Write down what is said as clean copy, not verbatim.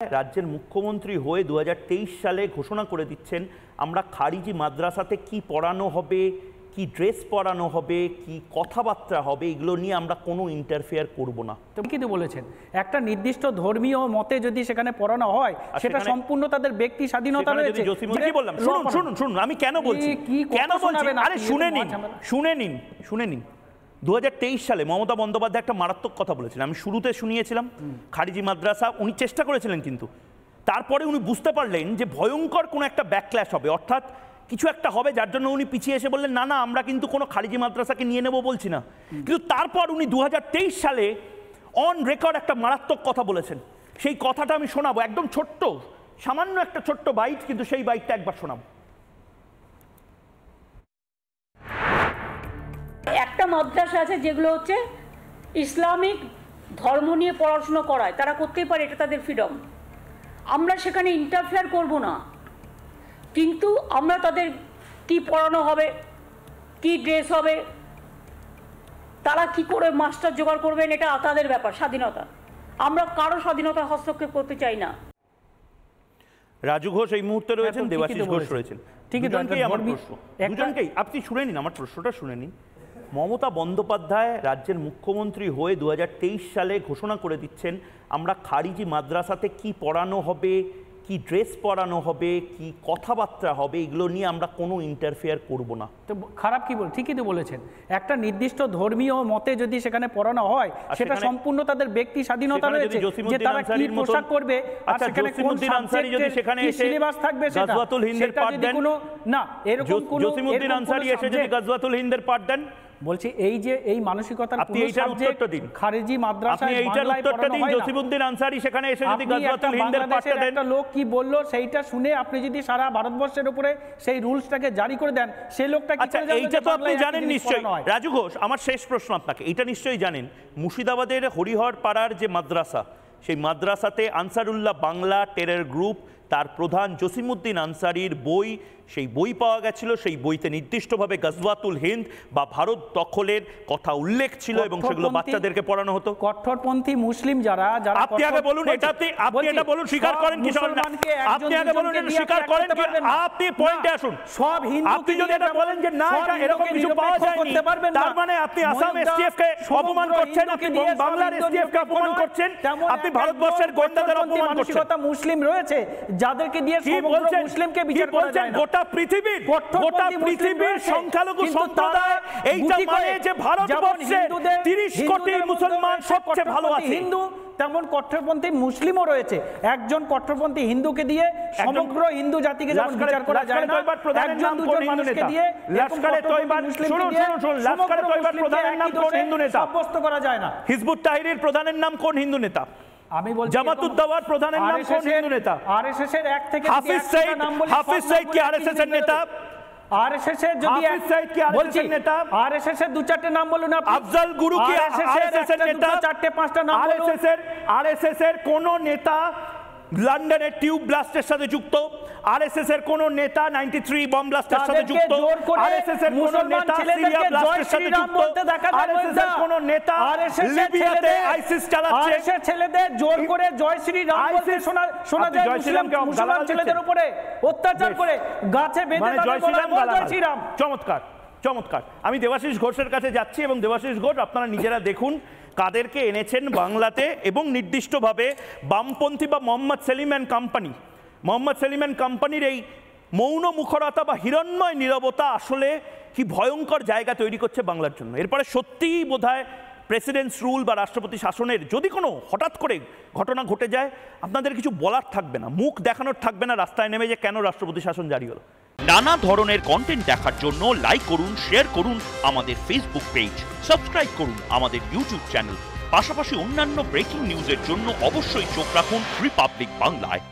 রাজ্যের মুখ্যমন্ত্রী হয়ে 2023 সালে ঘোষণা করে দিচ্ছেন আমরা খারিজি মাদ্রাসাতে কি পড়ানো হবে, কি ড্রেস পরানো হবে, কি কথাবার্তা হবে, এগুলো নিয়ে আমরা কোনো ইন্টারফেয়ার করব না। তুমি কিন্তু বলেছেন একটা নির্দিষ্ট ধর্মীয় মতে যদি সেখানে পড়ানো হয় সেটা সম্পূর্ণ তাদের ব্যক্তি স্বাধীনতা রয়েছে। কি বললাম, শুনুন আমি কেন বলছি, আরে শুনে নিন 2023 সালে মমতা বন্দ্যোপাধ্যায় একটা মারাত্মক কথা বলেছিলেন, আমি শুরুতে শুনিয়েছিলাম খারিজি মাদ্রাসা উনি চেষ্টা করেছিলেন, কিন্তু তারপরে উনি বুঝতে পারলেন যে ভয়ঙ্কর কোনো একটা ব্যাকক্ল্যাশ হবে, অর্থাৎ কিছু একটা হবে যার জন্য উনি পিছিয়ে এসে বললেন না আমরা কিন্তু কোনো খারিজি মাদ্রাসাকে নিয়ে নেব বলছি না। কিন্তু তারপর উনি 2023 সালে অন রেকর্ড একটা মারাত্মক কথা বলেছেন, সেই কথাটা আমি শোনাবো, একদম ছোট্ট সামান্য একটা ছোট্ট বাইট, কিন্তু সেই বাইটটা একবার শোনাবো। একটা মাদ্রাসা আছে যেগুলো হচ্ছে ইসলামিক ধর্ম নিয়ে পড়াশোনা করায়, তারা করতেই পারে, এটা তাদের ফ্রিডম, আমরা সেখানে ইন্টারফেয়ার করব না। কিন্তু আমরা তাদের কি পড়ানো হবে, কি ড্রেস হবে, তারা কি করে মাস্টার জোগাড় করবেন, এটা তাদের ব্যাপার, স্বাধীনতা। আমরা কারো স্বাধীনতা হস্তক্ষেপ করতে চাই না। রাজু ঘোষ এই মুহূর্তে রয়েছেন, দেবাশিস ঘোষ রয়েছেন, দুজনকেই আমার প্রশ্ন, দুজনকেই আপনি শুনে নিন, আমার প্রশ্নটা শুনে নিন। মমতা বন্দ্যোপাধ্যায় রাজ্যের মুখ্যমন্ত্রী হয়ে 2023 সালে ঘোষণা করে দিচ্ছেন আমরা খারিজি মাদ্রাসাতে কি পড়ানো হবে, কি ড্রেস পরানো হবে, কি কথাবার্তা হবে, এগুলো নিয়ে আমরা কোনো ইন্টারফেয়ার করব না। তো খারাপ কি বল, ঠিকই তো বলেছেন, একটা নির্দিষ্ট ধর্মীয় মতে যদি সেখানে পড়ানো হয় সেটা সম্পূর্ণ তাদের ব্যক্তি স্বাধীনতা রয়েছে যে তারা কি পোশাক করবে, আর সেখানে কোন সাবজেক্টে সেখানে কি সিলেবাস থাকবে সেটা গাজওয়াতুল হিন্দের পাঠ দেন না, এরকম কোন জসিমউদ্দিন আনসারী এসে যদি গাজওয়াতুল হিন্দের পাঠ দেন, বলছি এই যে এই মানসিকতার আপনি এইটার উত্তরটা দিন, খারিজি মাদ্রাসায় আপনি এইটার উত্তরটা দিন, জসিমউদ্দিন আনসারী সেখানে এসে যদি গাজওয়াতুল হিন্দের পাঠটা দেন, একটা লোক কি বললো সেইটা শুনে আপনি যদি সারা ভারতবর্ষের উপরে সেই রুলসটাকে জারি করে দেন, সেই লোকটা কি করে জানবে? এইটা তো আপনি জানেন নিশ্চয়ই। রাজু ঘোষ, আমার শেষ প্রশ্ন আপনাকে, এটা নিশ্চয়ই জানেন মুর্শিদাবাদের হরিহর পাড়ার যে মাদ্রাসা, সেই মাদ্রাসাতে আনসারুল্লাহ বাংলা টেরর গ্রুপ তার প্রধান জসিমউদ্দিন আনসারীর বই, সেই বই পাওয়া গেছিল, সেই বইতে নির্দিষ্টভাবে গাজওয়াতুল হিন্দ বা ভারত দখলের কথা উল্লেখ ছিল এবং সেগুলো বাচ্চাদেরকে পড়ানো হতো। কট্টরপন্থী মুসলিম যারা আপনি আগে বলুন, আপনি এটা বলুন, স্বীকার করেন কি? আপনি আগে বলুন এটা স্বীকার করেন কি? আপনি পয়েন্টে আসুন। সব হিন্দু, আপনি যদি এটা বলেন যে না এটা এরকম কিছু পাওয়া যায়নি, তার মানে আপনি আসাম এসটিএফ কে অপমান করছেন, আপনি বাংলার এসটিএফ কে অপমান করছেন, আপনি ভারতবর্ষের গোয়েন্দাদের অপমান করছেন। মুসলিম রয়েছে যাদেরকে দিয়ে সমগ্র মুসলিমকে বিচার করা যায় না। গোটা পৃথিবীর সংখ্যালঘু সম্প্রদায়, এইটা মানে যে ভারতবর্ষে 30 কোটি মুসলমান সবচেয়ে ভালো আছে, হিন্দু তেমন কট্টরপন্থী মুসলিমও রয়েছে। একজন কট্টরপন্থী হিন্দুকে দিয়ে সমগ্র হিন্দু জাতিকে যেমন বিচার করা যায় না, একজন দুজন মানুষকে দিয়ে লস্করে তৈবার, শুনুন লস্করে তৈবার প্রধানের নাম কোন হিন্দু নেতা সাব্যস্ত করা যায় না। হিজবুত তাহরীর প্রধানের নাম কোন হিন্দু নেতা? আমি বলছি জামাতুদ্দাওয়ার প্রধানের নাম কোন হিন্দু নেতা? আরএসএস এর এক থেকে হাফিজ সঈদ কি আরএসএস এর নেতা? আরএসএস এর যদি হাফিজ সঈদ কি আরএসএস এর নেতা? আরএসএস এর দু চারটে নাম বলুন আপনি। আফজল গুরু কি আরএসএস এর নেতা? চারটে পাঁচটা নাম বলুন। আরএসএস এর কোন নেতা লন্ডনের টিউব ব্লাস্টের সাথে যুক্ত? আরএসএস এর কোন নেতা 93 বম ব্লাস্টের সাথে যুক্ত? আরএসএস এর কোন নেতা সিরিয়া ব্লাস্টের সাথে যুক্ত? আরএসএস এর কোন নেতা লিবিয়াতে আইসিস চালাচ্ছে? আরএসএস ছেলেদের জোর করে জয় শ্রী রাম বলতে শোনা যায়, মুসলমান ছেলেদের উপরে অত্যাচার করে গাছে বেঁধে তাদের বলে জয় শ্রী রাম। চমৎকার। আমি দেবাশিস ঘোষের কাছে যাচ্ছি এবং দেবাশিস ঘোষ আপনারা নিজেরা দেখুন কাদেরকে এনেছেন বাংলাতে, এবং নির্দিষ্টভাবে বামপন্থী বা মোহাম্মদ সেলিম অ্যান্ড কোম্পানির এই মৌন মুখরতা বা হিরণ্ময় নীরবতা আসলে কি ভয়ঙ্কর জায়গা তৈরি করছে বাংলার জন্য। এরপরে সত্যিই বোধহয় প্রেসিডেন্টস রুল বা রাষ্ট্রপতি শাসনের যদি কোনো হঠাৎ করে ঘটনা ঘটে যায়, আপনাদের কিছু বলার থাকবে না, মুখ দেখানোর থাকবে না রাস্তায় নেমে যে কেন রাষ্ট্রপতি শাসন জারি হলো। নানা ধরনের কন্টেন্ট দেখার জন্য লাইক করুন, শেয়ার করুন আমাদের ফেসবুক পেজ, সাবস্ক্রাইব করুন আমাদের ইউটিউব চ্যানেল, পাশাপাশি অন্যান্য ব্রেকিং নিউজের জন্য অবশ্যই চোখ রাখুন রিপাবলিক বাংলায়।